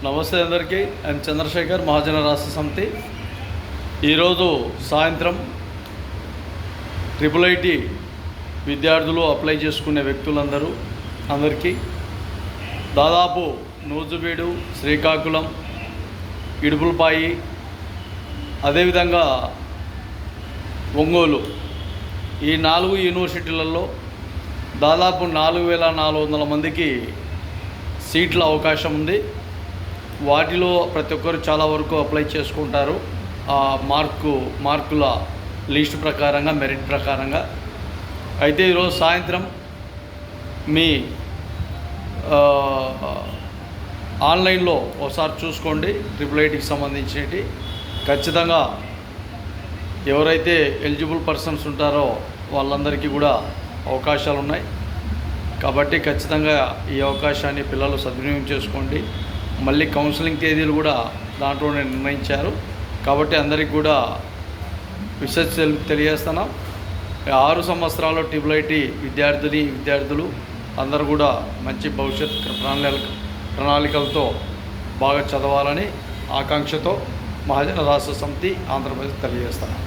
నమస్తే అందరికీ. ఐఎమ్ చంద్రశేఖర్, మహాజన రాష్ట్ర సమితి. ఈరోజు సాయంత్రం IIIT విద్యార్థులు అప్లై చేసుకునే అందరికీ దాదాపు నూజివీడు, శ్రీకాకుళం, ఇడుపులపాయి, అదేవిధంగా ఒంగోలు, ఈ 4 యూనివర్సిటీలలో దాదాపు 4400 మందికి సీట్ల అవకాశం ఉంది. వాటిలో ప్రతి ఒక్కరు చాలా వరకు అప్లై చేసుకుంటారు ఆ మార్కుల లిస్ట్ ప్రకారంగా, మెరిట్ ప్రకారంగా. అయితే ఈరోజు సాయంత్రం మీ ఆన్లైన్లో ఒకసారి చూసుకోండి. IIITకి సంబంధించినవి ఖచ్చితంగా ఎవరైతే ఎలిజిబుల్ పర్సన్స్ ఉంటారో వాళ్ళందరికీ కూడా అవకాశాలు ఉన్నాయి. కాబట్టి ఖచ్చితంగా ఈ అవకాశాన్ని పిల్లలు సద్వినియోగం చేసుకోండి. మళ్ళీ కౌన్సిలింగ్ తేదీలు కూడా దాంట్లోనే నిర్ణయించారు. కాబట్టి అందరికీ కూడా తెలియజేస్తున్నాం. 6 సంవత్సరాలు IIIT విద్యార్థులు అందరూ కూడా మంచి భవిష్యత్ ప్రణాళికలతో బాగా చదవాలని ఆకాంక్షతో మహాజన రాష్ట్ర సమితి ఆంధ్రప్రదేశ్ తెలియజేస్తున్నాం.